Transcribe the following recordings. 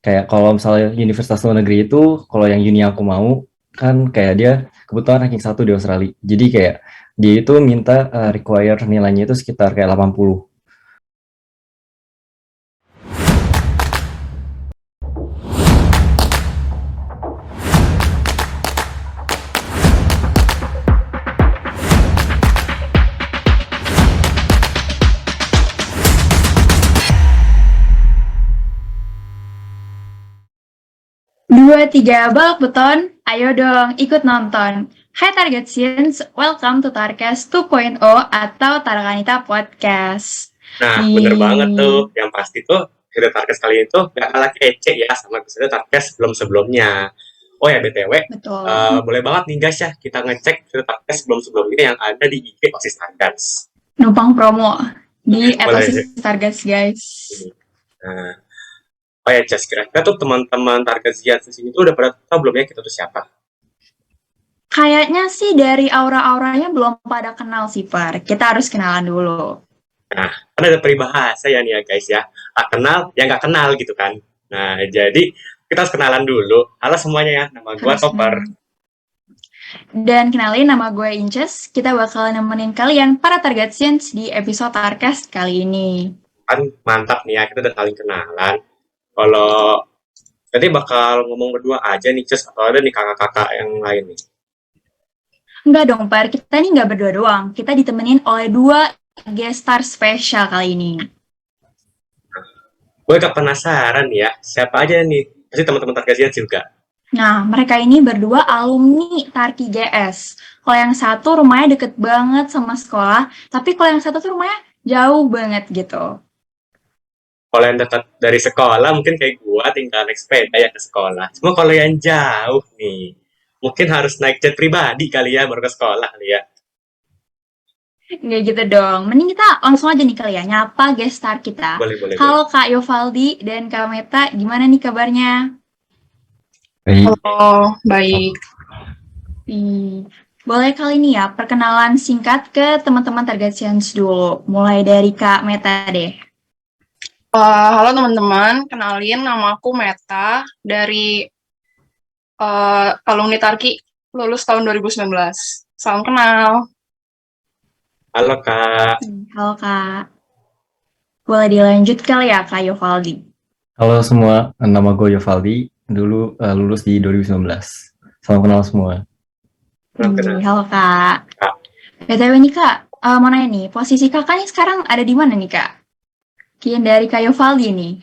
Kayak kalau misalnya universitas luar negeri itu, kalau yang uni aku mau, kan kayak dia kebetulan ranking satu di Australia. Jadi kayak dia itu minta require nilainya itu sekitar kayak 80. 2, 3 balok beton, ayo dong ikut nonton. Hai Target Scenes, welcome to Tarkes 2.0 atau Tarkanita Podcast. Nah, bener banget tuh. Di Yang pasti tuh, episode Tarkes kali ini tuh gak kalah kece ya sama episode Tarkes sebelum-sebelumnya. Oh ya, BTW, Betul. boleh banget nih guys ya, kita ngecek episode Tarkes sebelum-sebelumnya yang ada di IG OSIS Tarkes. Numpang promo di Boleh. etosis Targets guys. Nah, oh ya, Jess, kira-kira tuh teman-teman Tarkes di sini tuh udah pada tahu belum ya kita tuh siapa? Kayaknya sih dari aura-auranya belum pada kenal sih Par. Kita harus kenalan dulu. Nah, kan ada peribahasa ya nih ya guys ya. Tak kenal, ya nggak kenal gitu kan. Nah, jadi kita harus kenalan dulu. Halo semuanya ya, nama gue Harus Topper. kenalan. Dan kenalin nama gue Inces, kita bakal nemenin kalian para Target Scenes di episode Tarkes kali ini. Kan mantap nih ya, kita udah saling kenalan. Kalau nanti bakal ngomong berdua aja nih, Cus, atau ada nih kakak-kakak yang lain nih. Enggak dong, Par. Kita ini nggak berdua doang. Kita ditemenin oleh 2 guest star spesial kali ini. Gue agak penasaran ya, siapa aja nih? Pasti teman-teman Tarkasian juga. Nah, mereka ini berdua alumni Tarki GS. Kalau yang satu rumahnya deket banget sama sekolah, tapi kalau yang satu tuh rumahnya jauh banget gitu. Kalau yang dekat dari sekolah, mungkin kayak gue tinggal naik sepeda ya ke sekolah. Cuma kalau yang jauh nih, mungkin harus naik jet pribadi kali ya, baru ke sekolah kali ya. Nggak gitu dong. Mending kita langsung aja nih kali ya, nyapa guest star kita. Boleh, boleh, boleh. Halo Kak Yovaldi dan Kak Meta, gimana nih kabarnya? Baik. Oh, baik. Boleh kali ini ya, perkenalan singkat ke teman-teman Target Science dulu. Mulai dari Kak Meta deh. Halo teman-teman, kenalin nama aku Meta dari alumni Tarki, lulus tahun 2019. Salam kenal. Halo Kak. Halo Kak. Boleh dilanjut kali ya Kak Yovaldi. Halo semua, nama gue Yovaldi, dulu lulus di 2019. Salam kenal semua. Halo Kak. Kak. BTW nih Kak, mau nanya nih, posisi kakak nih sekarang ada di mana nih Kak? Kian dari Kak Yovaldi nih.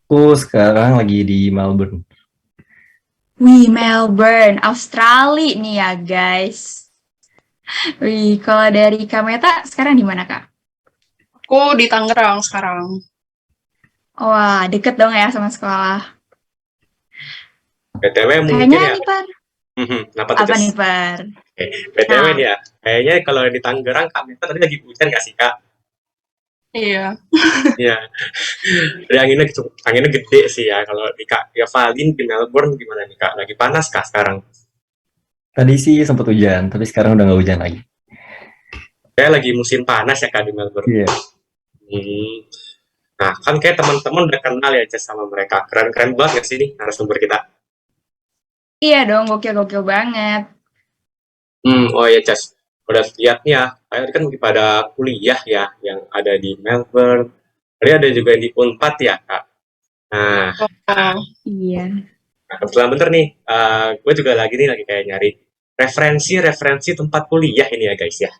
Aku sekarang lagi di Melbourne. Wih, Melbourne, Australia nih ya guys. Wih, kalau dari Kak Meta sekarang di mana Kak? Aku di Tangerang sekarang. Wah, deket dong ya sama sekolah. BTW mungkin Kayaknya ya. nih Par. Kenapa tuh, Apa Jess? nih Par? BTW Nah. nih ya, kayaknya kalau di Tangerang Kak Meta tadi lagi hujan gak sih Kak? Iya. Iya. Jadi anginnya gede sih ya. Kalau di Kak ya Valin di Melbourne gimana nih Kak? Lagi panas Kak sekarang? Tadi sih sempat hujan, tapi sekarang udah nggak hujan lagi. Kayak lagi musim panas ya Kak di Melbourne. Iya. Hmm. Nah, kan kayak teman-teman udah kenal ya Jess sama mereka. Keren-keren banget gak sih nih narasumber kita? Iya dong, gokil-gokil banget. Oh ya Jess. Udah lihat nih ya, kayak kan lagi pada kuliah ya yang ada di Melbourne. Tadi ada juga yang di Unpad ya Kak. Nah, Iya. kebetulan bener nih, gue juga lagi kayak nyari referensi tempat kuliah ini ya guys ya.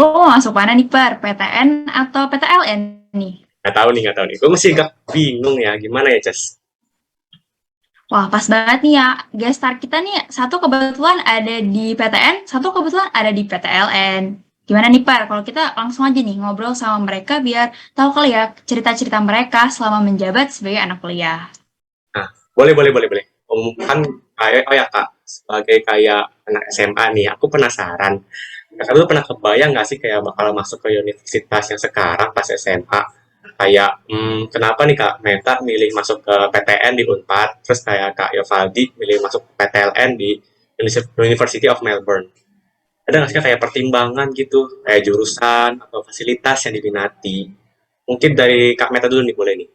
Lo mau masuk mana nih Par? PTN atau PTLN nih? Nggak tahu nih. Gue masih agak bingung ya, gimana ya Jess? Wah, pas banget nih ya. Guest star kita nih, satu kebetulan ada di PTN, satu kebetulan ada di PTLN. Gimana nih Par? Kalau kita langsung aja nih ngobrol sama mereka biar tahu kali ya cerita-cerita mereka selama menjabat sebagai anak kuliah. Nah, boleh. Kan kayak, oh ya Kak, sebagai kayak anak SMA nih, aku penasaran. Kakak dulu pernah kebayang nggak sih kayak bakal masuk ke universitas yang sekarang pas SMA? Kayak, kenapa nih Kak Meta milih masuk ke PTN di Unpad, terus kayak Kak Yovaldi milih masuk PTLN di University of Melbourne. Ada nggak sih kayak pertimbangan gitu, kayak jurusan atau fasilitas yang diminati? Mungkin dari Kak Meta dulu nih, boleh nih.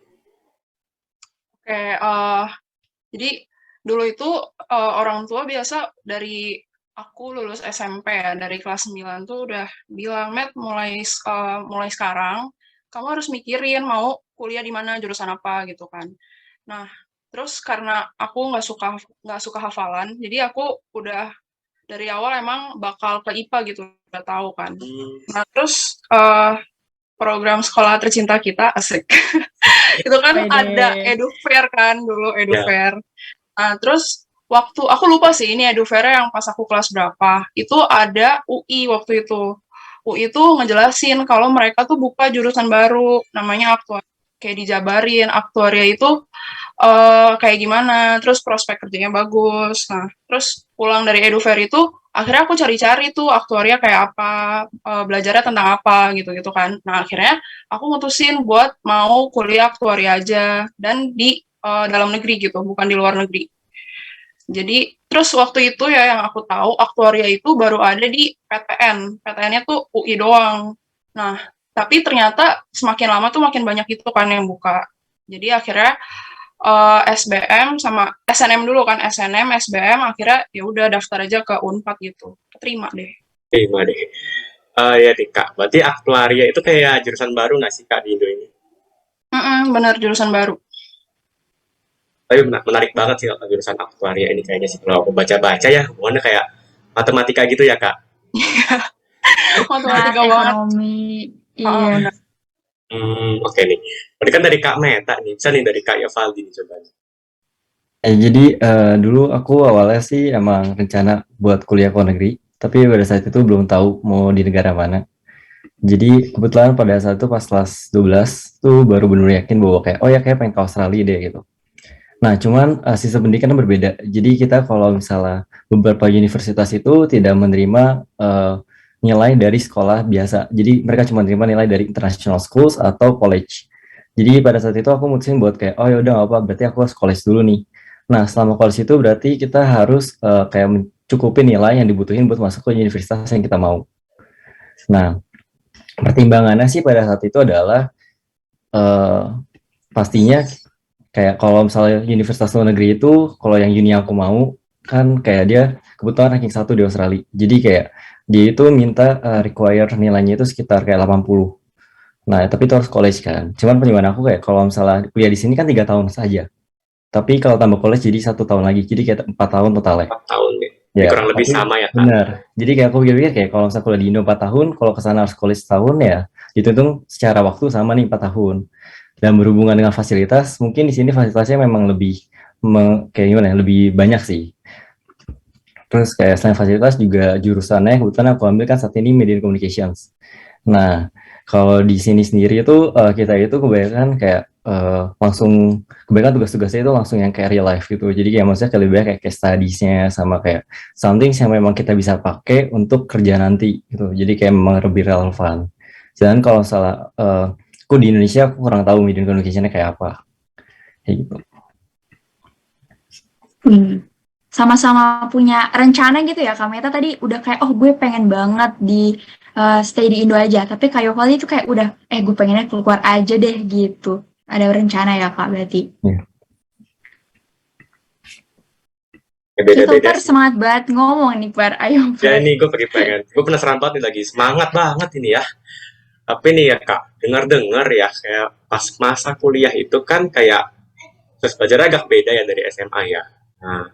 Oke, jadi dulu itu orang tua biasa dari aku lulus SMP ya, dari kelas 9 tuh udah bilang, Met, mulai sekarang kamu harus mikirin mau kuliah di mana, jurusan apa gitu kan. Nah, terus karena aku nggak suka hafalan, jadi aku udah dari awal emang bakal ke IPA gitu, udah tahu kan. Nah, terus program sekolah tercinta kita asik. Itu kan ada Wede. EduFair kan dulu Ya, EduFair. Nah, terus waktu aku lupa sih ini EduFair yang pas aku kelas berapa. Itu ada UI waktu itu. UI itu ngejelasin kalau mereka tuh buka jurusan baru namanya aktuaria. Kayak dijabarin aktuaria itu kayak gimana, terus prospek kerjanya bagus. Nah, terus pulang dari EduFair itu akhirnya aku cari-cari tuh aktuaria kayak apa, belajarnya tentang apa gitu-gitu kan. Nah, akhirnya aku mutusin buat mau kuliah aktuaria aja dan di dalam negeri gitu, bukan di luar negeri. Jadi terus waktu itu ya yang aku tahu aktuaria itu baru ada di PTN. PTN-nya tuh UI doang. Nah, tapi ternyata semakin lama tuh makin banyak itu kan yang buka. Jadi akhirnya SBM sama SNM dulu kan, SNM, SBM, akhirnya ya udah daftar aja ke Unpad gitu. Keterima deh. terima deh. Ya nih Kak, berarti aktuaria itu kayak jurusan baru nggak sih Kak di Indo ini? Bener jurusan baru. Tapi menarik banget sih Kak, jurusan aktuaria ini kayaknya sih. Kalau aku baca-baca ya, hubungannya kayak matematika gitu ya Kak. Math, Matematika banget. ekonomi. Oh, Iya. bener. Oke nih. Berarti kan dari Kak Meta nih, bisa nih dari Kak Yovaldi nih coba. Jadi dulu aku awalnya sih emang rencana buat kuliah ke luar negeri, tapi pada saat itu belum tahu mau di negara mana. Jadi kebetulan pada saat itu pas kelas 12 tuh baru benar yakin bahwa kayak oh ya kayak pengen ke Australia deh gitu. Nah, cuman sistem pendidikan berbeda. Jadi kita kalau misalnya beberapa universitas itu tidak menerima nilai dari sekolah biasa. Jadi mereka cuma menerima nilai dari international schools atau college. Jadi pada saat itu aku mutusin buat kayak oh ya udah nggak apa, berarti aku harus college dulu nih. Nah, selama college itu berarti kita harus kayak mencukupi nilai yang dibutuhin buat masuk ke universitas yang kita mau. Nah, pertimbangannya sih pada saat itu adalah eh, pastinya kayak kalau misalnya universitas luar negeri itu kalau yang uni aku mau kan kayak dia kebetulan ranking 1 di Australia. Jadi kayak dia itu minta require nilainya itu sekitar kayak 80. Nah, tapi itu harus college kan. Cuman pertimbangan aku kayak kalau misalnya kuliah di sini kan 3 tahun saja. Tapi kalau tambah college jadi 1 tahun lagi. Jadi kayak 4 tahun totalnya. 4 tahun deh. Jadi Ya, kurang lebih tapi sama ya Kak. benar. Jadi kayak aku pikir-pikir kayak kalau misalnya kuliah di Indo 4 tahun, kalau ke sana harus college setahun ya, dihitung secara waktu sama nih 4 tahun. Dan berhubungan dengan fasilitas, mungkin di sini fasilitasnya memang lebih kayak gimana ya, lebih banyak sih. Terus kayak selain fasilitas juga jurusannya kebetulan aku ambil kan saat ini Media and Communications. Nah, kalau di sini sendiri itu kita itu kebanyakan kayak langsung kebanyakan tugas-tugasnya itu langsung yang kayak real life gitu. Jadi kayak maksudnya lebih banyak kayak case studies-nya sama kayak something yang memang kita bisa pakai untuk kerja nanti gitu. Jadi kayak memang lebih relevan. Jangan kalau salah aku di Indonesia aku kurang tahu media communication-nya kayak apa. Kayak gitu. Sama-sama punya rencana gitu ya, Kak Meta tadi udah kayak, oh gue pengen banget di stay di Indo aja. Tapi Kak Yovaldi itu kayak udah, gue pengennya keluar aja deh gitu. Ada rencana ya Kak berarti. Ya. Ya, Kita beda-beda Par sih. semangat banget ngomong nih Par, ayo Ya Par. ini gue pengen. Gue penasaran banget nih lagi. Semangat banget ini ya. Tapi nih ya Kak, dengar-dengar ya kayak pas masa kuliah itu kan kayak terus belajar agak beda ya dari SMA ya. Nah,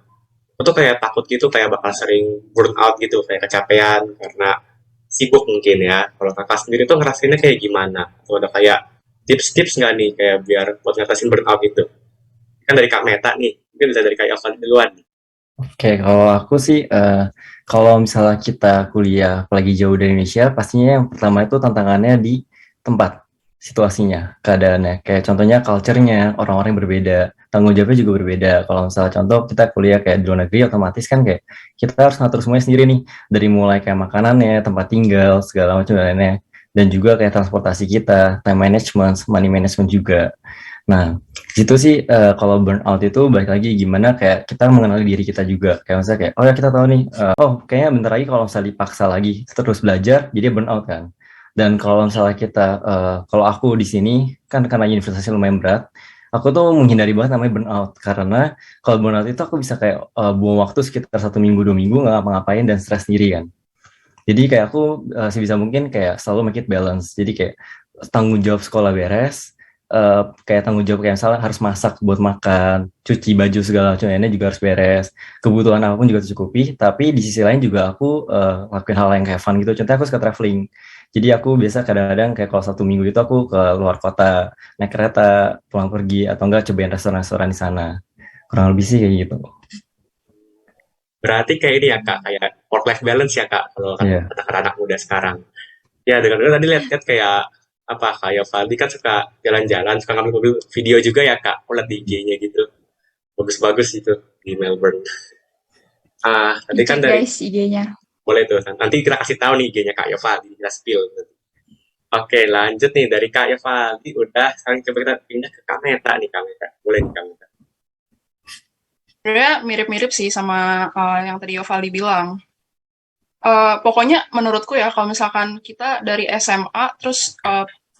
aku tuh kayak takut gitu kayak bakal sering burn out gitu, kayak kecapean karena sibuk mungkin ya. Kalau Kakak sendiri tuh ngerasainnya kayak gimana? Atau ada kayak tips-tips nggak nih kayak biar buat ngatasin burn out itu? Kan dari Kak Meta nih, mungkin bisa dari Kak Yovan duluan. Oke, kalau aku sih, kalau misalnya kita kuliah apalagi jauh dari Indonesia, pastinya yang pertama itu tantangannya di tempat, situasinya, keadaannya. Kayak contohnya culture-nya, orang-orang yang berbeda, tanggung jawabnya juga berbeda. Kalau misalnya contoh kita kuliah kayak di luar negeri, otomatis kan kayak kita harus ngatur semuanya sendiri nih, dari mulai kayak makanannya, tempat tinggal, segala macam dan lainnya. Dan juga kayak transportasi kita, time management, money management juga. Nah, itu sih kalau burnout itu balik lagi gimana kayak kita mengenali diri kita juga. Kayak misalnya kayak, oh ya kita tahu nih, oh kayaknya bentar lagi kalau misalnya dipaksa lagi terus belajar, jadi burnout kan. Dan kalau misalnya kita, kalau aku di sini kan karena universitasnya lumayan berat, aku tuh menghindari banget namanya burnout karena kalau burnout itu aku bisa kayak buang waktu sekitar 1 minggu 2 minggu nggak ngapa-ngapain dan stres sendiri kan. Jadi kayak aku sebisa mungkin kayak selalu make it balance. Jadi kayak tanggung jawab sekolah beres, kayak tanggung jawab kayak misalnya harus masak buat makan, cuci baju segala macam ini juga harus beres. Kebutuhan apapun juga tercukupi, tapi di sisi lain juga aku lakuin hal yang kayak fun gitu. Contohnya aku suka traveling. Jadi aku biasa kadang-kadang kayak kalau 1 minggu itu aku ke luar kota, naik kereta, pulang pergi, atau enggak cobain restoran-restoran di sana. Kurang lebih sih kayak gitu. Berarti kayak ini ya Kak, kayak work life balance ya Kak, kalau kata Iya. anak-anak muda sekarang. Ya dengan tadi lihat-lihat kayak apa kayak Valdi kan suka jalan-jalan, suka ngambil mobil video juga ya Kak. Aku lihat di IG-nya gitu. Bagus-bagus itu di Melbourne. Tadi kan Dicek dari guys IG-nya. boleh tuh. Nanti kita kasih tahu nih IG-nya Kak Yovaldi, kita spill. Oke, lanjut nih dari Kak Yovaldi udah. Sekarang coba kita pindah ke Kak Meta nih Kak Meta. Boleh nih Kak Meta. Sebenarnya mirip-mirip sih sama yang tadi Yovaldi bilang. Pokoknya menurutku ya kalau misalkan kita dari SMA terus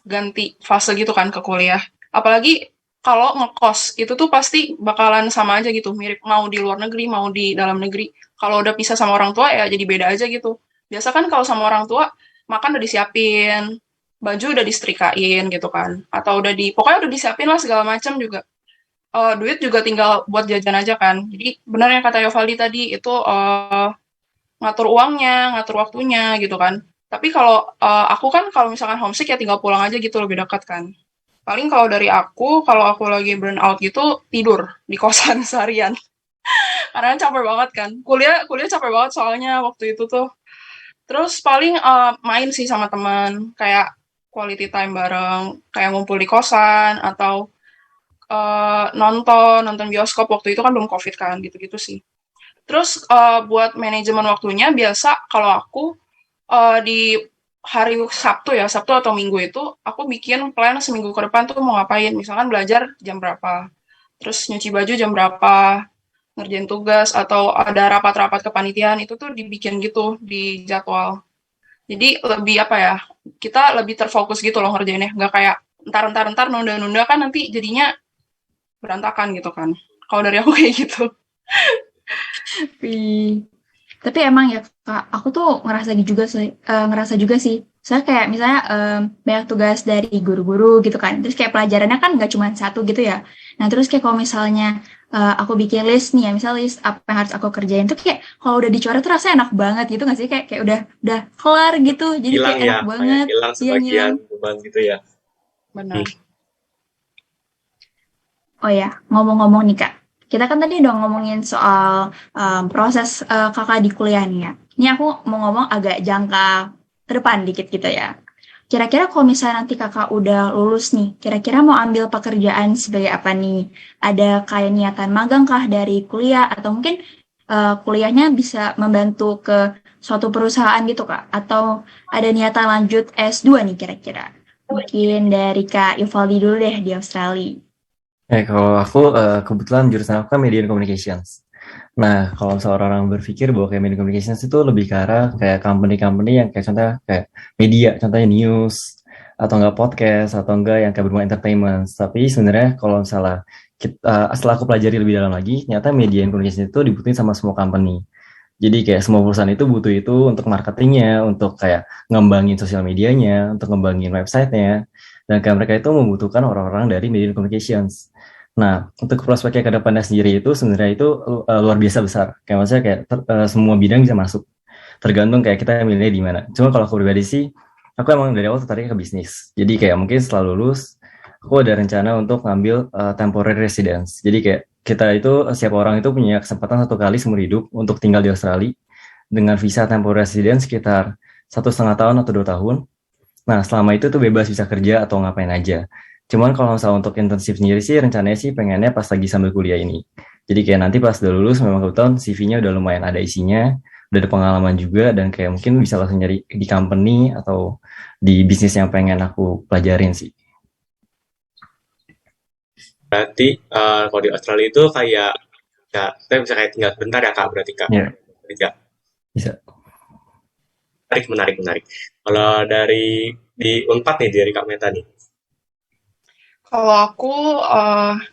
ganti fase gitu kan ke kuliah. Apalagi kalau ngekos itu tuh pasti bakalan sama aja gitu, mirip mau di luar negeri mau di dalam negeri. Kalau udah pisah sama orang tua ya jadi beda aja gitu. Biasa kan kalau sama orang tua makan udah disiapin, baju udah disetrikain gitu kan, atau pokoknya udah disiapin lah segala macam juga. Duit juga tinggal buat jajan aja kan. Jadi benar yang kata Yovaldi tadi itu ngatur uangnya, ngatur waktunya gitu kan. Tapi kalau aku kan kalau misalkan homesick ya tinggal pulang aja gitu lebih dekat kan. Paling kalau aku lagi burn out gitu tidur di kosan seharian. Karena capek banget kan. Kuliah kuliah capek banget soalnya waktu itu tuh. Terus paling main sih sama teman, kayak quality time bareng, kayak ngumpul di kosan atau nonton nonton bioskop waktu itu kan belum covid kan gitu-gitu sih. Terus buat manajemen waktunya biasa kalau aku di hari Sabtu ya, Sabtu atau Minggu itu aku bikin plan seminggu ke depan tuh mau ngapain. Misalkan belajar jam berapa, terus nyuci baju jam berapa, ngerjain tugas atau ada rapat-rapat kepanitiaan itu tuh dibikin gitu di jadwal. Jadi lebih apa ya? Kita lebih terfokus gitu loh ngerjainnya, nggak kayak entar nunda-nunda kan nanti jadinya berantakan gitu kan. Kalau dari aku kayak gitu. Wih. Tapi emang ya Kak, aku tuh ngerasa juga sih. Saya kayak misalnya banyak tugas dari guru-guru gitu kan. Terus kayak pelajarannya kan nggak cuma satu gitu ya. Nah terus kayak kalau misalnya aku bikin list nih ya, misal list apa yang harus aku kerjain tuh kayak kalau udah dicoret tuh rasanya enak banget gitu nggak sih? Kayak udah kelar gitu. Jadi Hilang kayak ya, enak kayak banget. hilang Iya sebagian ngilang. beban gitu ya. Benar. Oh ya, ngomong-ngomong nih Kak, kita kan tadi udah ngomongin soal proses Kakak di kuliah nih ya. Ini aku mau ngomong agak jangka ke depan dikit gitu ya. Kira-kira kalau misalnya nanti Kakak udah lulus nih, kira-kira mau ambil pekerjaan sebagai apa nih? Ada kayak niatan magang kah dari kuliah atau mungkin kuliahnya bisa membantu ke suatu perusahaan gitu Kak? Atau ada niatan lanjut S2 nih kira-kira? Mungkin dari Kak Yuvaldi dulu deh di Australia. Kalau aku kebetulan jurusan aku kan Media and Communications. Nah, kalau misalnya orang-orang berpikir bahwa kayak Media Communications itu lebih ke arah kayak company-company yang kayak contohnya kayak media, contohnya news, atau enggak podcast, atau enggak yang kayak berhubungan entertainment. Tapi sebenarnya kalau misalnya setelah aku pelajari lebih dalam lagi, ternyata Media and Communications itu dibutuhin sama semua company. Jadi kayak semua perusahaan itu butuh itu untuk marketingnya, untuk kayak ngembangin sosial medianya, untuk ngembangin websitenya, dan kayak mereka itu membutuhkan orang-orang dari Media and Communications. Nah, untuk prospeknya ke depannya sendiri itu sebenarnya itu luar biasa besar. Kayak maksudnya kayak semua bidang bisa masuk. Tergantung kayak kita milihnya di mana. Cuma kalau aku pribadi sih, aku emang dari awal tertarik ke bisnis. Jadi kayak mungkin setelah lulus, aku ada rencana untuk ngambil temporary residence. Jadi kayak kita itu, setiap orang itu punya kesempatan 1 kali seumur hidup untuk tinggal di Australia dengan visa temporary residence sekitar 1,5 tahun atau 2 tahun. Nah, selama itu tuh bebas bisa kerja atau ngapain aja. Cuman kalau misalnya untuk internship sendiri sih rencananya sih pengennya pas lagi sambil kuliah ini. Jadi kayak nanti pas udah lulus memang kebetulan CV-nya udah lumayan ada isinya, udah ada pengalaman juga dan kayak mungkin bisa langsung nyari di company atau di bisnis yang pengen aku pelajarin sih. Berarti kalau di Australia itu kayak ya, kita bisa kayak tinggal bentar ya Kak, berarti Kak. Ya, Kerja. bisa. Menarik. Kalau dari di Unpad nih dari Kak Meta nih? Kalau aku,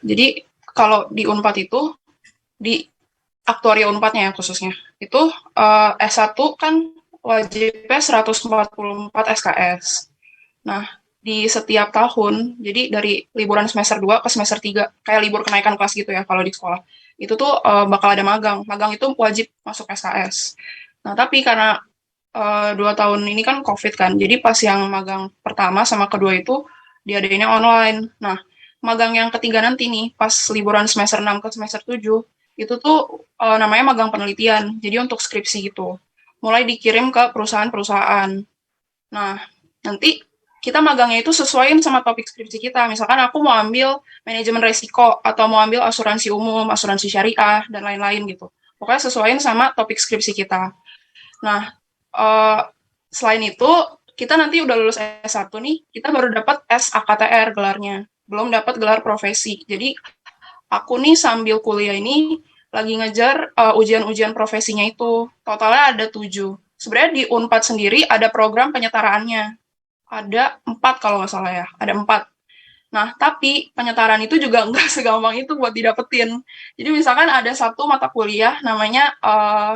jadi kalau di Unpad itu, di aktuaria Unpadnya ya khususnya, itu S1 kan wajibnya 144 SKS. Nah, di setiap tahun, jadi dari liburan semester 2 ke semester 3, kayak libur kenaikan kelas gitu ya kalau di sekolah, itu tuh bakal ada magang. Magang itu wajib masuk SKS. Nah, tapi karena 2 tahun ini kan COVID kan, jadi pas yang magang pertama sama kedua itu diadainnya online. Nah, magang yang ketiga nanti nih, pas liburan semester 6 ke semester 7, itu tuh namanya magang penelitian, jadi untuk skripsi gitu. Mulai dikirim ke perusahaan-perusahaan. Nah, nanti kita magangnya itu sesuaiin sama topik skripsi kita. Misalkan aku mau ambil manajemen resiko, atau mau ambil asuransi umum, asuransi syariah, dan lain-lain gitu. Pokoknya sesuaiin sama topik skripsi kita. Nah, eh, selain itu, kita nanti udah lulus S1 nih, kita baru dapat SAKTR gelarnya. Belum dapat gelar profesi. Jadi, aku nih sambil kuliah ini lagi ngejar ujian-ujian profesinya itu. Totalnya ada 7. Sebenarnya di Unpad sendiri ada program penyetaraannya. Ada 4 kalau nggak salah ya. Ada 4. Nah, tapi penyetaraan itu juga nggak segampang itu buat didapetin. Jadi misalkan ada satu mata kuliah namanya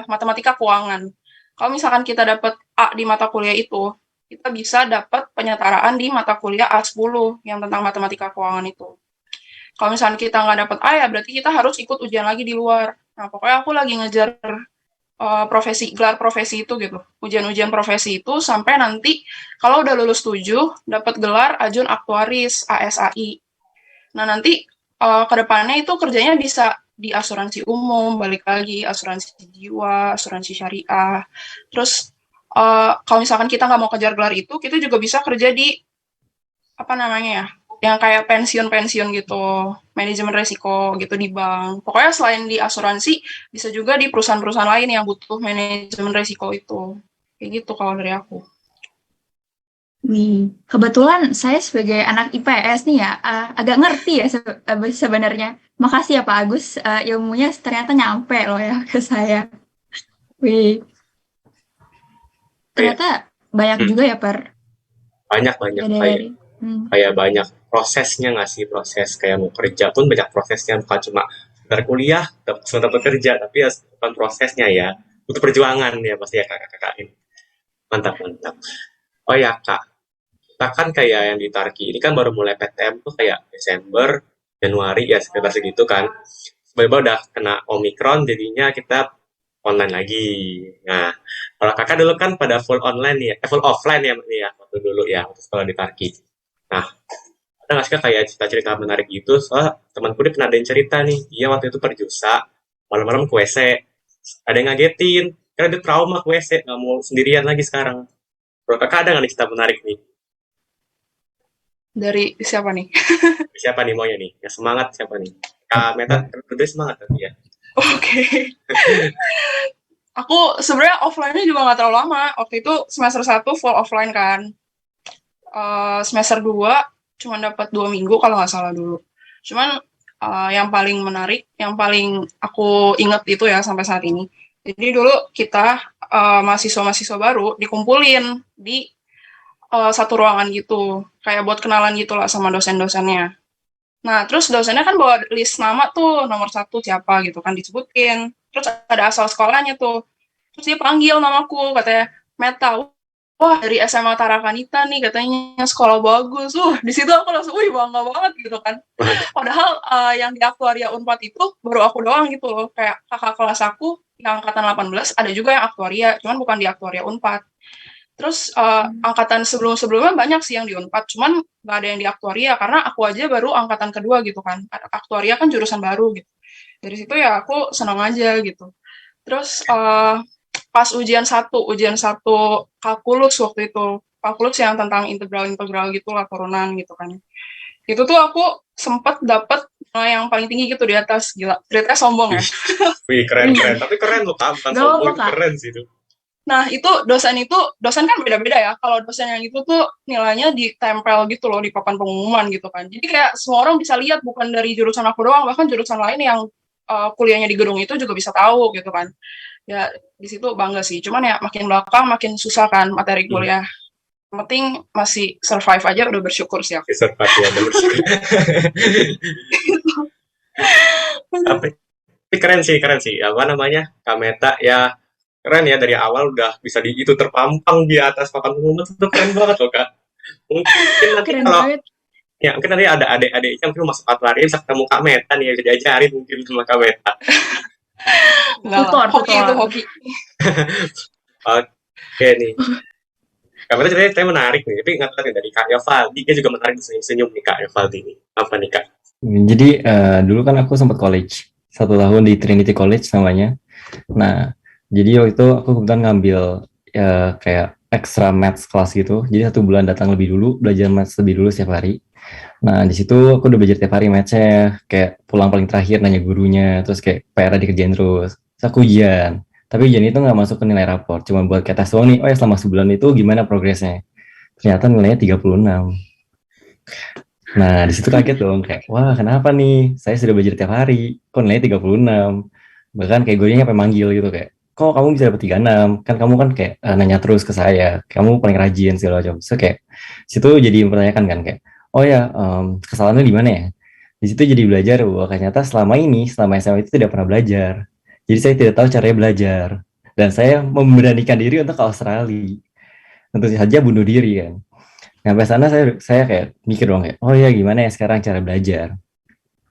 matematika keuangan. Kalau misalkan kita dapat A di mata kuliah itu, kita bisa dapat penyetaraan di mata kuliah A10 yang tentang matematika keuangan itu. Kalau misalkan kita nggak dapat A ya berarti kita harus ikut ujian lagi di luar. Nah, pokoknya aku lagi ngejar gelar profesi itu gitu. Ujian-ujian profesi itu sampai nanti kalau udah lulus 7 dapat gelar Ajun Aktuaris ASAI. Nah, nanti kedepannya itu kerjanya bisa di asuransi umum, balik lagi asuransi jiwa, asuransi syariah. Terus kalau misalkan kita nggak mau kejar gelar itu, kita juga bisa kerja di apa namanya ya, yang kayak pensiun-pensiun gitu, manajemen resiko gitu di bank. Pokoknya selain di asuransi, bisa juga di perusahaan-perusahaan lain yang butuh manajemen resiko itu. Kayak gitu kalau dari aku. Wih, kebetulan saya sebagai anak IPS nih ya, agak ngerti ya sebenarnya. Makasih ya Pak Agus, ilmunya ternyata nyampe loh ya ke saya. Wih, Oh ya, ternyata banyak hmm, juga ya Per, banyak-banyak kayak beda-beda. Hmm. kayak banyak prosesnya nggak sih, proses kayak mau kerja pun banyak prosesnya, bukan cuma dari kuliah langsung dapat kerja, tapi ya bukan prosesnya ya, butuh perjuangan ya pasti ya kakak-kakak ini. Mantap mantap. Oh ya kak, kita kan kayak yang di Tarki ini kan baru mulai PTM tuh kayak Desember, Januari ya sekitar segitu kan. Tiba-tiba udah kena Omikron jadinya kita online lagi. Nah, kalau kakak dulu kan pada full online ya, full offline ya, nih ya waktu dulu ya, waktu sekolah di Tarki. Nah, ada nggak sih Kak kayak cerita-cerita menarik gitu? Soalnya temanku dia pernah ada yang cerita nih, dia waktu itu perjusa, malam-malam ke WC, ada yang ngagetin, karena dia trauma ke WC, nggak mau sendirian lagi sekarang. Bro, kakak ada nggak nih cerita menarik nih? Dari siapa nih? Siapa nih maunya nih? Yang semangat siapa nih? Kak Meta, berdua semangat tapi ya. Oke. Aku sebenarnya offline-nya juga nggak terlalu lama. Waktu itu semester 1 full offline kan. Semester 2 cuma dapat 2 minggu kalau nggak salah dulu. Cuman yang paling menarik, yang paling aku ingat itu ya sampai saat ini. Jadi dulu kita mahasiswa-mahasiswa baru dikumpulin di satu ruangan gitu, kayak buat kenalan gitu lah sama dosen-dosennya. Nah, terus dosennya kan bawa list nama tuh, nomor satu siapa gitu kan disebutin. Terus ada asal sekolahnya tuh. Terus dia panggil namaku, katanya, Meta, wah dari SMA Tarakanita nih katanya sekolah bagus. Di situ aku langsung, wih bangga banget gitu kan. Padahal yang di aktuaria Unpad itu baru aku doang gitu loh. Kayak kakak kelas aku yang angkatan 18 ada juga yang aktuaria, cuman bukan di aktuaria Unpad. Terus angkatan sebelum-sebelumnya banyak sih yang di Unpad, cuman nggak ada yang di aktuaria karena aku aja baru angkatan kedua gitu kan. Aktuaria kan jurusan baru gitu. Dari situ ya aku senang aja gitu. Terus pas ujian satu kalkulus waktu itu, kalkulus yang tentang integral-integral gitu lah, turunan gitu kan. Itu tuh aku sempet dapet nilai yang paling tinggi gitu di atas, gila. Ceritanya sombong ya. Wih, wih keren keren. Tapi keren loh Kak, bukan Gak sombong apa-apa itu Kak. keren sih itu. Nah, dosen kan beda-beda ya. Kalau dosen yang itu tuh nilainya ditempel gitu loh di papan pengumuman gitu kan. Jadi kayak semua orang bisa lihat bukan dari jurusan aku doang, bahkan jurusan lain yang kuliahnya di gedung itu juga bisa tahu gitu kan. Ya, di situ bangga sih. Cuman ya makin belakang makin susah kan materi Hmm. kuliah. Yang penting masih survive aja udah bersyukur sih aku. Survive ya, tapi keren sih, apa namanya, Kak Meta ya, keren ya dari awal udah bisa di itu terpampang di atas papan umum itu keren banget loh Kak. Mungkin nanti Keren kalau banget. ya mungkin nanti ada adik-adiknya mungkin masuk lari bisa ketemu Kak Meta nih, bisa diajarin mungkin sama Kak Meta. Enggak lah, Tutor, hoki itu tutor. hoki. Oke nih, Kak Meta ceritanya menarik nih, tapi nggak tahu nih dari Kak Yovaldi, dia juga menarik senyum-senyum nih Kak Yovaldi nih. Apa nih Kak? Jadi dulu kan aku sempat college 1 tahun di Trinity College namanya. Nah, jadi waktu itu aku kebetulan ngambil kayak extra maths kelas gitu. Jadi 1 bulan datang lebih dulu, belajar maths lebih dulu setiap hari. Nah, di situ aku udah belajar tiap hari mathsnya, kayak pulang paling terakhir nanya gurunya, terus kayak PR dikerjain terus. Terus aku ujian. Tapi ujian itu nggak masuk ke nilai rapor, cuma buat kayak tes doang nih, oh ya selama sebulan itu gimana progresnya. Ternyata nilainya 36. Nah, di situ kaget dong, kayak, wah kenapa nih? Saya sudah belajar tiap hari, kok nilainya 36? Bahkan kayak gurunya sampai manggil gitu, kayak, kok kamu bisa dapet 36? Kan kamu kan kayak nanya terus ke saya, kamu paling rajin segala macam. So kayak, situ jadi mempertanyakan kan, kayak, oh ya, kesalahannya di mana ya? Di situ jadi belajar bahwa ternyata selama SMA itu tidak pernah belajar. Jadi saya tidak tahu caranya belajar. Dan saya memberanikan diri untuk ke Australia. Tentu saja bunuh diri kan. Sampai sana saya kayak mikir dong kayak, oh ya gimana ya sekarang cara belajar.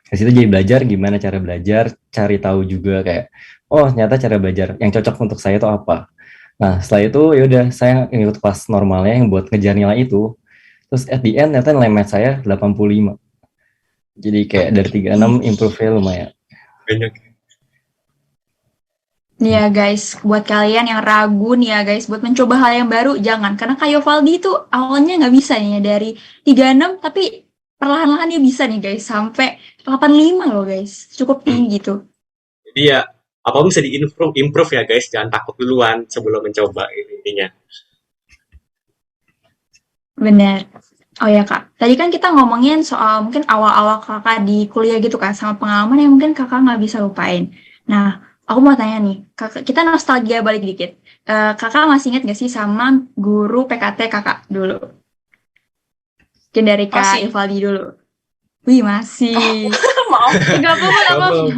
Di situ jadi belajar gimana cara belajar, cari tahu juga kayak, oh ternyata cara belajar yang cocok untuk saya itu apa. Nah setelah itu ya udah saya ikut kelas normalnya yang buat ngejar nilai itu. Terus at the end ternyata nilai math saya 85. Jadi kayak dari 36 improve-nya lumayan. Banyak. Nih ya guys, buat kalian yang ragu nih ya guys, buat mencoba hal yang baru, jangan. Karena Kak Yovaldi itu awalnya nggak bisa nih ya, dari 36, tapi perlahan-lahan dia bisa nih guys, sampai 85 loh guys. Cukup tinggi tuh. Jadi ya apapun bisa improve ya guys, jangan takut duluan sebelum mencoba intinya. Bener. Oh ya Kak, tadi kan kita ngomongin soal mungkin awal-awal kakak di kuliah gitu kan, sama pengalaman yang mungkin kakak nggak bisa lupain. Nah, aku mau tanya nih, kakak, kita nostalgia balik dikit. Kakak masih ingat nggak sih sama guru PKT kakak dulu? Mungkin dari Kak Masih. Ivaldi dulu. Wih, masih. Maaf. Nggak apa-apa, nggak apa-apa.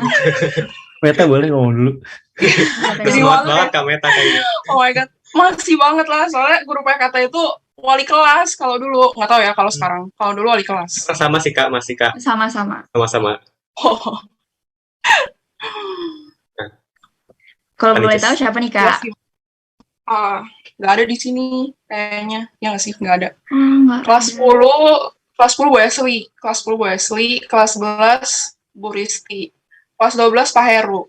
Meta boleh ngomong dulu. Jadi Semangat banget banget Kak Meta kayaknya. Oh my god, masih banget lah, soalnya guru PKT itu wali kelas kalau dulu, nggak tahu ya kalau sekarang. Kalau dulu wali kelas. Sama sih Kak, masih Kak, Sama-sama. sama-sama. Oh, Kalau Apa nih, boleh Cis? tahu siapa nih iya Kak? sih. Nggak ada di sini kayaknya. Ya nggak sih, nggak ada. Nggak Kelas ada. 10, kelas 10 Wesley, kelas 10 Wesley, kelas 11 Bu Risti, kelas 12 Pak Heru.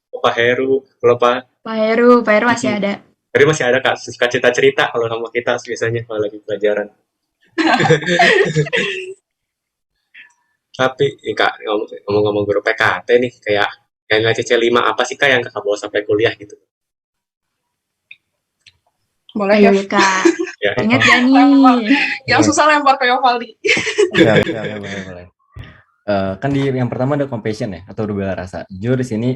Oh, Pak Heru, kalau Pak Heru masih ada. Heru masih ada Kak, suka cerita-cerita kalau sama kita biasanya kalau lagi pelajaran. Tapi Kak, ngomong-ngomong guru PKT nih, kayak yang nilai CC5 apa sih Kak yang Kakak bawa sampai kuliah gitu? Boleh Ayo ya? ya Kak, Ya, ingat gak Lempar. nih? Yang susah lempar ke Yovaldi. Boleh. Kan di yang pertama ada compassion ya atau berbela rasa. Jujur di sini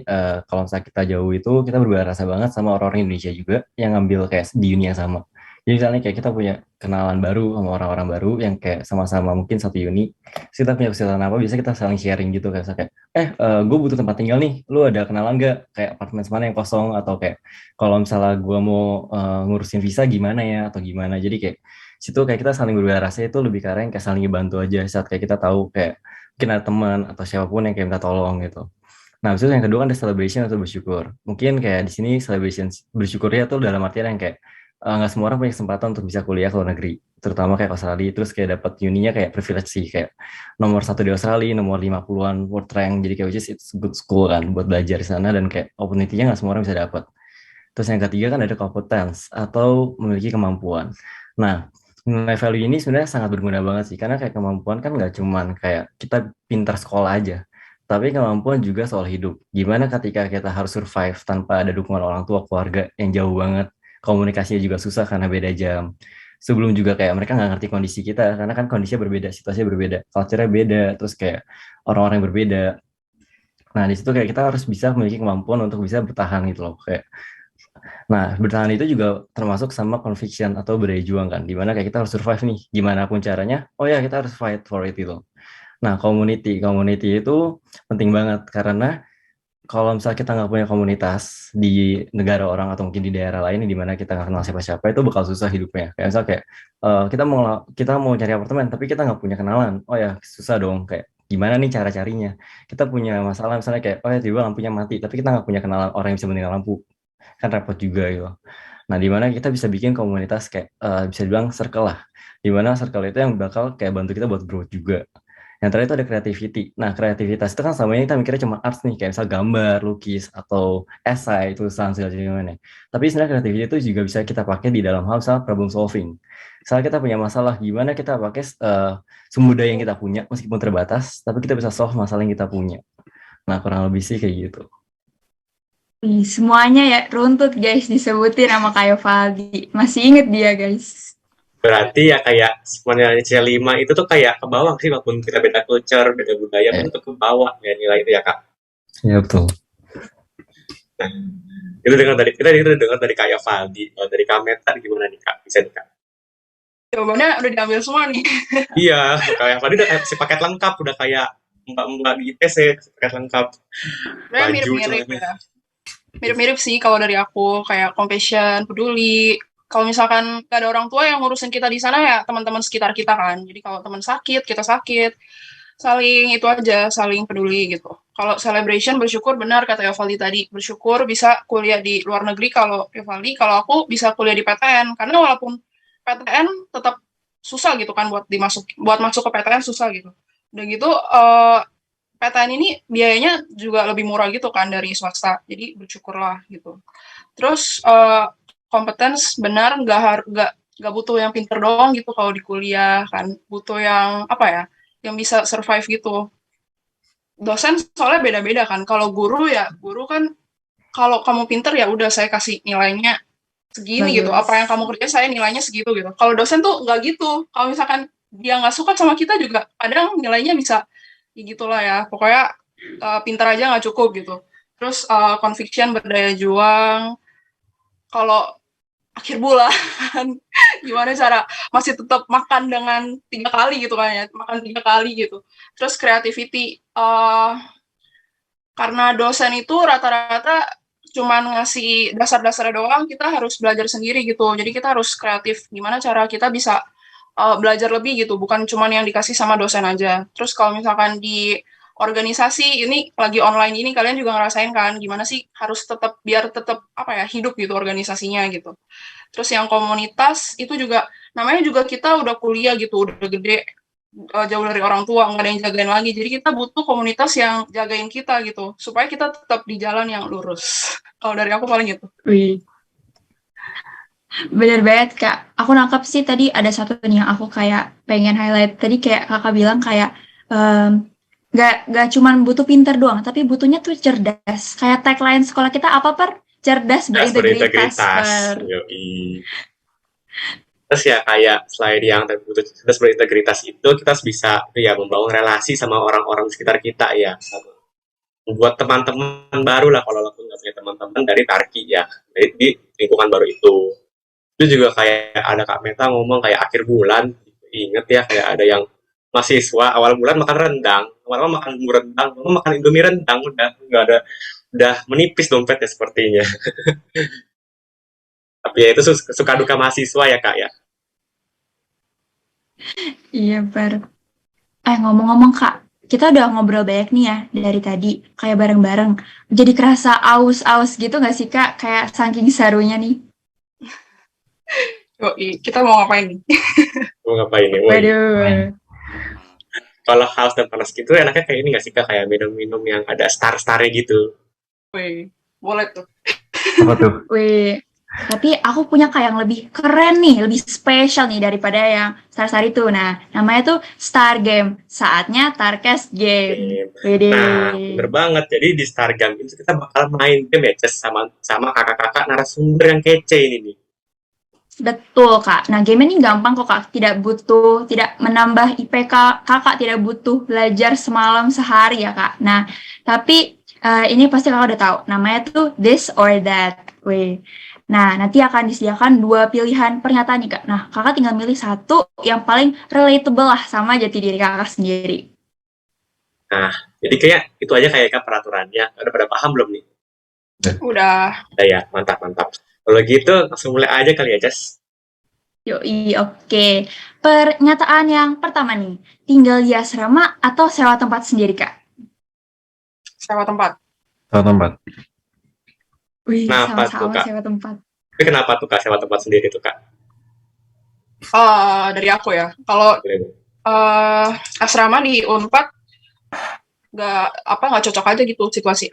kalau misalnya kita jauh itu kita berbela rasa banget sama orang-orang Indonesia juga yang ngambil kayak di uni yang sama. Jadi misalnya kayak kita punya kenalan baru sama orang-orang baru yang kayak sama-sama mungkin satu uni. Terus kita punya kesulitan apa, bisa kita saling sharing gitu kayak gue butuh tempat tinggal nih, lu ada kenalan nggak kayak apartemen mana yang kosong, atau kayak kalau misalnya gue mau ngurusin visa gimana ya atau gimana. Jadi kayak situ kayak kita saling berbela rasa itu lebih karena kayak saling bantu aja saat kayak kita tahu kayak mungkin ada teman atau siapapun yang kayak minta tolong gitu. Nah, habis itu yang kedua kan ada celebration atau bersyukur. Mungkin kayak di sini celebration bersyukurnya tuh dalam artian yang kayak nggak semua orang punya kesempatan untuk bisa kuliah ke luar negeri, terutama kayak Australia, terus kayak dapat uninya kayak privilege sih, kayak nomor 1 di Australia, nomor 50-an world rank, jadi kayak which is it's good school kan buat belajar di sana, dan kayak opportunity-nya nggak semua orang bisa dapat. Terus yang ketiga kan ada competence atau memiliki kemampuan. Nah, nilai value ini sebenarnya sangat berguna banget sih, karena kayak kemampuan kan nggak cuman kayak kita pintar sekolah aja, tapi kemampuan juga soal hidup. Gimana ketika kita harus survive tanpa ada dukungan orang tua, keluarga yang jauh banget, komunikasinya juga susah karena beda jam. Sebelum juga kayak mereka nggak ngerti kondisi kita, karena kan kondisinya berbeda, situasinya berbeda, culture-nya beda, terus kayak orang-orang yang berbeda. Nah, di situ kayak kita harus bisa memiliki kemampuan untuk bisa bertahan gitu loh, kayak Nah, bertahan itu juga termasuk sama conviction atau berdaya juang kan, dimana kayak kita harus survive nih, gimana pun caranya, oh ya kita harus fight for it itu. Nah, community itu penting banget karena kalau misalnya kita nggak punya komunitas di negara orang atau mungkin di daerah lain di mana kita nggak kenal siapa-siapa itu bakal susah hidupnya. Kayak misalnya kayak kita mau cari apartemen tapi kita nggak punya kenalan. Oh ya susah dong. Kayak gimana nih cara carinya? Kita punya masalah misalnya kayak oh ya tiba lampunya mati tapi kita nggak punya kenalan orang yang bisa matikan lampu. Kan repot juga gitu. Nah, di mana kita bisa bikin komunitas kayak bisa dibilang circle lah. Di mana circle itu yang bakal kayak bantu kita buat growth juga. Yang terakhir itu ada creativity. Nah, kreativitas itu kan selama ini kita mikirnya cuma arts nih, kayak misal gambar, lukis, atau esai, tulisan, segala macam. Tapi sebenarnya kreativiti itu juga bisa kita pakai di dalam hal misalnya problem solving. Misalnya kita punya masalah, gimana kita pakai sumber daya yang kita punya, meskipun terbatas, tapi kita bisa solve masalah yang kita punya. Nah, kurang lebih sih kayak gitu. Wih, semuanya ya runtut guys disebutin sama Kayo Valdi. Masih inget dia guys. Berarti ya kayak semuanya C5 itu tuh kayak ke bawah sih, walaupun kita beda culture, beda budaya, Ya, itu ke bawah ya nilai itu ya Kak. ya betul. Nah, kita dengar dari Kak Valdi. Kalau dari Kak Meta gimana nih Kak? Bisa nih Kak? Jawabannya udah diambil semua nih. Iya, Kak Valdi udah kayak si paket lengkap, udah kayak mbak-mbak di ITC, paket lengkap. Sebenarnya Baju mirip-mirip celananya. ya. Mirip-mirip sih kalau dari aku, kayak compassion, peduli. Kalau misalkan gak ada orang tua yang ngurusin kita di sana ya teman-teman sekitar kita kan. Jadi kalau teman sakit, kita sakit, saling itu aja, saling peduli gitu. Kalau celebration bersyukur benar kata Yovaldi tadi, bersyukur bisa kuliah di luar negeri kalau Yovaldi, kalau aku bisa kuliah di PTN karena walaupun PTN tetap susah gitu kan buat masuk ke PTN susah gitu. Udah gitu PTN ini biayanya juga lebih murah gitu kan dari swasta. Jadi bersyukurlah gitu. Terus kompetens benar nggak butuh yang pinter doang gitu kalau di kuliah kan, butuh yang apa ya, yang bisa survive gitu. Dosen soalnya beda-beda kan. Kalau guru ya guru kan kalau kamu pinter ya udah saya kasih nilainya segini gitu. Bagus. Apa yang kamu kerjain saya nilainya segitu gitu. Kalau dosen tuh nggak gitu. Kalau misalkan dia nggak suka sama kita juga kadang nilainya bisa ya gitulah ya. Pokoknya pinter aja nggak cukup gitu. Terus conviction berdaya juang. Kalau akhir bulan gimana cara masih tetap makan dengan 3 kali gitu kan ya, makan 3 kali gitu. Terus creativity karena dosen itu rata-rata cuman ngasih dasar-dasarnya doang, kita harus belajar sendiri gitu. Jadi kita harus kreatif gimana cara kita bisa belajar lebih gitu, bukan cuman yang dikasih sama dosen aja. Terus kalau misalkan di organisasi ini lagi online ini kalian juga ngerasain kan gimana sih harus biar tetap apa ya hidup gitu organisasinya gitu. Terus yang komunitas itu juga namanya juga kita udah kuliah gitu, udah gede, jauh dari orang tua, nggak ada yang jagain lagi. Jadi kita butuh komunitas yang jagain kita gitu, supaya kita tetap di jalan yang lurus. Kalau dari aku paling gitu. Wih. Bener banget Kak. Aku nangkep sih tadi ada satu nih yang aku kayak pengen highlight. Tadi kayak Kakak bilang kayak nggak cuman butuh pinter doang, tapi butuhnya tuh cerdas. Kayak tagline sekolah kita apa per? Cerdas berintegritas. Per. Yoi. Terus ya kayak selain yang butuh cerdas berintegritas itu kita bisa ya membangun relasi sama orang-orang di sekitar kita ya. Buat teman-teman baru lah kalau aku nggak punya teman-teman dari Tarki ya, dari di lingkungan baru itu. Itu juga kayak ada Kak Meta ngomong kayak akhir bulan, inget ya kayak ada yang mahasiswa awal bulan makan rendang, lama-lama makan rendang, lama makan indomie rendang, udah nggak ada, udah menipis dompetnya sepertinya. Tapi ya itu suka duka mahasiswa ya Kak ya. Iya per. Ngomong-ngomong Kak, kita udah ngobrol banyak nih ya dari tadi, kayak bareng-bareng. Jadi kerasa aus-aus gitu nggak sih Kak? Kayak saking serunya nih. Yoi, kita mau ngapain nih? Mau ngapain nih? Waduh. Kalau haus dan panas gitu enaknya kayak ini nggak sih Kak, kayak minum-minum yang ada star-starnya gitu. Wih, boleh tuh. Apa tuh? Wih, tapi aku punya kayak yang lebih keren nih, lebih spesial nih daripada yang Star itu. Nah, namanya tuh Star Game. Saatnya Tarkes Game. Widih. Nah, bener banget. Jadi di Star Game itu kita bakal main game ya, Ces, sama kakak-kakak narasumber yang kece ini nih. Betul, Kak. Nah, game ini gampang kok, Kak. Tidak menambah IPK Kakak, tidak butuh belajar semalam sehari ya, Kak. Nah, tapi ini pasti Kakak udah tahu. Namanya tuh This or That. Wih. Nah, nanti akan disediakan 2 pilihan pernyataan nih, Kak. Nah, Kakak tinggal milih satu yang paling relatable lah sama jati diri Kakak sendiri. Nah, jadi kayak itu aja kayak Kak peraturannya. Udah pada paham belum nih? Udah. Udah ya, mantap mantap. Kalau gitu langsung mulai aja kali ya, Jas. Yoi, oke. Pernyataan yang pertama nih, tinggal di asrama atau sewa tempat sendiri, Kak? Sewa tempat. Satu tempat. Wih, Kenapa tuh, sama-sama Kak? sewa tempat. Tapi kenapa tuh Kak sewa tempat sendiri tuh, Kak? Dari aku ya. Kalau Boleh. asrama di Unpad nggak cocok aja gitu situasi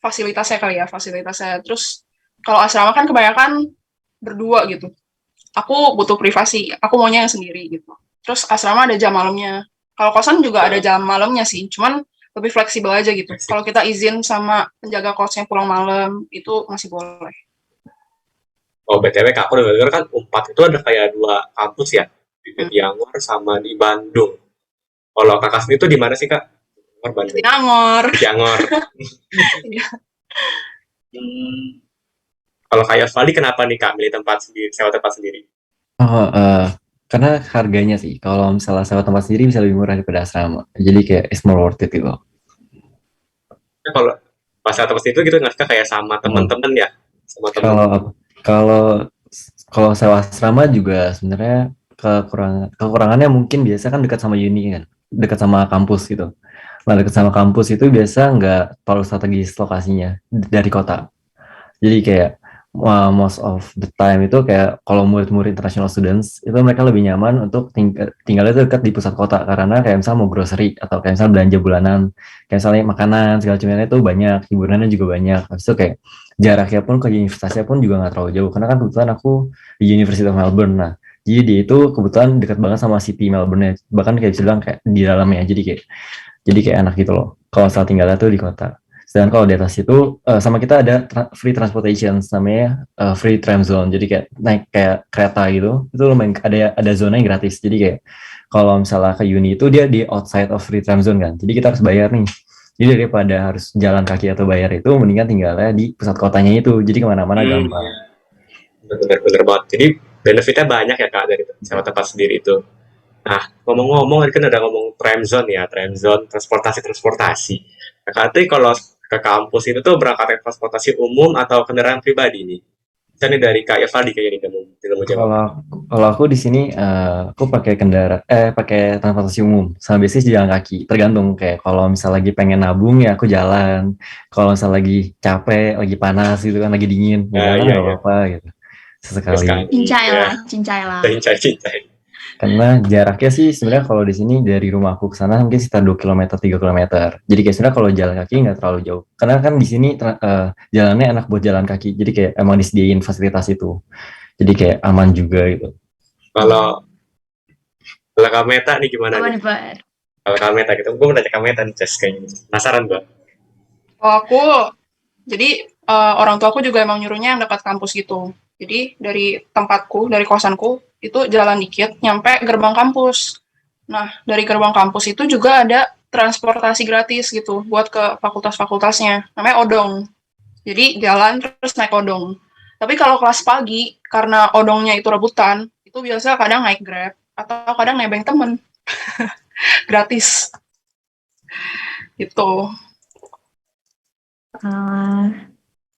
fasilitasnya kali ya, fasilitasnya. Terus kalau asrama kan kebanyakan berdua gitu. Aku butuh privasi, aku maunya yang sendiri gitu. Terus asrama ada jam malamnya. Kalau kosan juga ada jam malamnya sih, cuman lebih fleksibel aja gitu. Kalau kita izin sama penjaga kosnya pulang malam, itu masih boleh. Oh, BTW Kak, aku dengar kan Unpad itu ada kayak 2 kampus ya, di Jatinangor sama di Bandung. Kalau Kakak sendiri tuh di mana sih, Kak? Jatinangor, Bandung. Jatinangor. Jatinangor. Iya. Kalau kayak Fali kenapa nih Kak milih tempat sendiri, sewa tempat sendiri? Oh, karena harganya sih, kalau misalnya sewa tempat sendiri bisa lebih murah daripada asrama. Jadi kayak it's more worth it gitu. Nah, kalau pas sewa tempat sendiri itu gitu nggak sih, Kak, kayak sama teman-teman ya? Sama teman. Kalau kalau kalau sewa asrama juga sebenarnya kekurangannya mungkin biasa kan dekat sama uni kan, dekat sama kampus gitu. Nah, dekat sama kampus itu biasa nggak terlalu strategis lokasinya dari kota. Jadi kayak most of the time itu kayak kalau murid-murid international students itu mereka lebih nyaman untuk tinggalnya itu dekat di pusat kota karena kayak misalnya mau grocery atau kayak misalnya belanja bulanan, kayak misalnya makanan segala macamnya itu banyak, hiburannya juga banyak. Habis itu kayak jaraknya pun ke universitasnya pun juga nggak terlalu jauh karena kan kebetulan aku di University of Melbourne. Nah, jadi dia itu kebetulan dekat banget sama city Melbourne, bahkan kayak bisa bilang kayak di dalamnya. Jadi kayak enak gitu loh. Kalau misalnya tinggalnya tuh di kota. Sedangkan kalau di atas itu sama kita ada free transportation namanya free tram zone. Jadi kayak naik kayak kereta gitu. Itu lumayan ada zona yang gratis. Jadi kayak kalau misalnya ke uni itu dia di outside of free tram zone kan. Jadi kita harus bayar nih. Jadi daripada harus jalan kaki atau bayar itu mendingan tinggalnya di pusat kotanya itu. Jadi kemana-mana gampang. Bener-bener banget. Jadi benefitnya banyak ya Kak dari sewa tempat sendiri itu. Nah, ngomong-ngomong tadi kan ada ngomong tram zone ya, tram zone, transportasi. Nah, Kak, Tih, kalau ke kampus itu tuh berangkat transportasi umum atau kendaraan pribadi nih? Misalnya dari Kak Evaldi kayaknya nih tidak mau jawab. Kalau aku di sini aku pakai transportasi umum sama biasanya jalan kaki. Tergantung kayak kalau misal lagi pengen nabung ya aku jalan. Kalau misal lagi capek, lagi panas gitu kan, lagi dingin, ya jalan Iya, nggak iya. apa-apa gitu. Sesekali. Sekali. Cincai Ya, lah, cincai lah. cincai. Karena jaraknya sih sebenarnya kalau di sini dari rumah aku ke sana mungkin sekitar 2 km, 3 km. Jadi kayak sebenarnya kalau jalan kaki nggak terlalu jauh. Karena kan di sini jalannya enak buat jalan kaki. Jadi kayak emang disediain fasilitas itu. Jadi kayak aman juga gitu. Kalau Kak Meta nih gimana Apa nih? nih, Pak? Kalau Kak Meta gitu, gue mau nanya Kak Meta nih, Ces, kayaknya. Penasaran gue. Kalau aku, jadi orang tua aku juga emang nyuruhnya yang dekat kampus gitu. Jadi dari tempatku, dari kosanku, itu jalan dikit, nyampe gerbang kampus. Nah, dari gerbang kampus itu juga ada transportasi gratis gitu, buat ke fakultas-fakultasnya. Namanya odong. Jadi jalan terus naik odong. Tapi kalau kelas pagi, karena odongnya itu rebutan, itu biasa kadang naik Grab, atau kadang nebeng temen. Gratis. Gitu.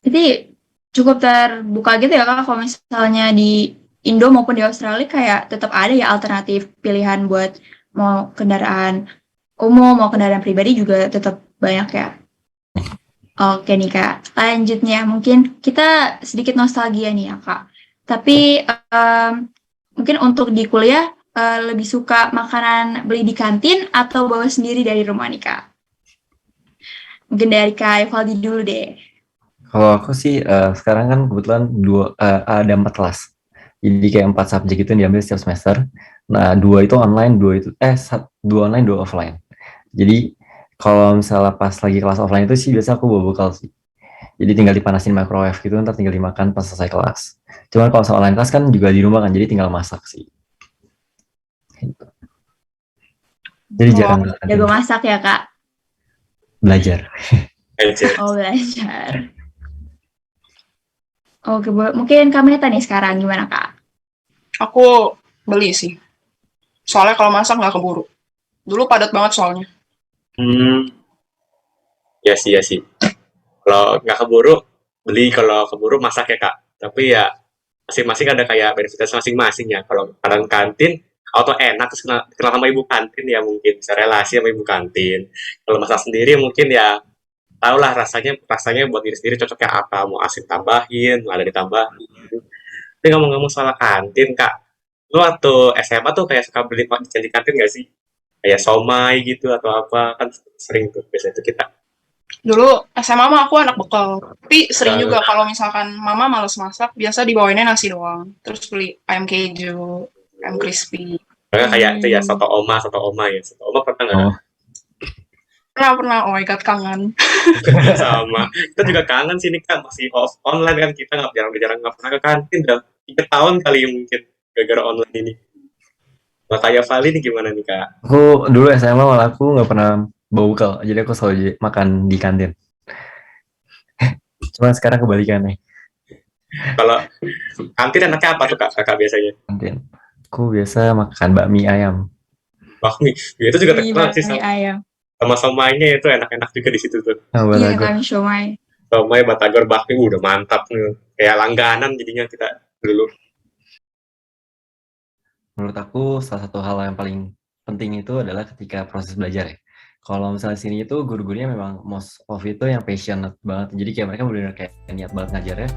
Jadi cukup terbuka gitu ya Kak, kalau misalnya di Indo maupun di Australia kayak tetap ada ya alternatif pilihan buat mau kendaraan umum, mau kendaraan pribadi juga tetap banyak ya. Oke nih Kak, lanjutnya mungkin kita sedikit nostalgia nih ya Kak. Tapi mungkin untuk di kuliah lebih suka makanan beli di kantin atau bawa sendiri dari rumah nih Kak? Mungkin dari Kak Evaldi dulu deh. Kalau aku sih sekarang kan kebetulan ada 4 kelas. Jadi kayak 4 subjek itu yang diambil setiap semester. Nah, 2 itu online, 2 online, 2 offline. Jadi kalau misalnya pas lagi kelas offline itu sih biasa aku bawa bekal sih. Jadi tinggal dipanasin microwave gitu, ntar tinggal dimakan pas selesai kelas. Cuman kalau misalnya online kelas kan juga di rumah kan, jadi tinggal masak sih. Gitu. Jadi jarang Jago masak ya Kak? belajar. Aja. Oh belajar. Oke, mungkin Kak Meta nih sekarang gimana Kak? Aku beli sih. Soalnya kalau masak nggak keburu. Dulu padat banget soalnya. Hmm, ya sih, ya sih. Kalau nggak keburu, beli. Kalau keburu, masak ya, Kak. Tapi ya, masing-masing ada kayak benefitnya masing-masing ya. Kalau kadang kantin, auto enak, terus kenal sama ibu kantin ya mungkin. Bisa relasi sama ibu kantin. Kalau masak sendiri mungkin ya, tau lah rasanya rasanya buat diri sendiri cocoknya apa. Mau asin tambahin, mau ada ditambahin. Tapi ngomong-ngomong soal kantin, Kak. Lu waktu SMA tuh kayak suka beli jajan di kantin nggak sih? Kayak somai gitu atau apa, kan sering tuh biasanya tuh kita. Dulu SMA mah aku anak bekal. Tapi sering juga Nah, kalau misalkan mama males masak, biasa dibawainnya nasi doang. Terus beli ayam keju, ayam crispy. kayak itu ya, Hmm. soto oma ya. Soto oma pernah nggak, Kak? Oh, Pernah, oh my god, kangen. Sama. Kita juga kangen sih nih, Kak, masih online kan, kita nggak jarang-jarang nggak pernah ke kantin, udah 3 tahun kali ya mungkin gara-gara online ini. Nah, kayak Vali nih gimana nih, Kak? aku dulu SMA malah aku nggak pernah bawa bekal, jadi aku selalu makan di kantin. Cuma sekarang kebalikannya, Kalau kantin enaknya apa tuh, Kak, Kakak biasanya? kantin. Aku biasa makan bakmi ayam. Bakmi. Ya, itu juga Wih, terkenal sih bakmi ayam. sama somainya, itu enak-enak juga di situ tuh. Sama Iya, batagor. kami siomay. Somai, batagor, bakmi udah mantap nih. Kayak langganan jadinya kita dulu. Menurut aku salah satu hal yang paling penting itu adalah ketika proses belajar ya. Kalau misalnya sini itu guru-gurunya memang most of itu yang passionate banget. Jadi kayak mereka benar-benar kayak niat banget ngajarnya.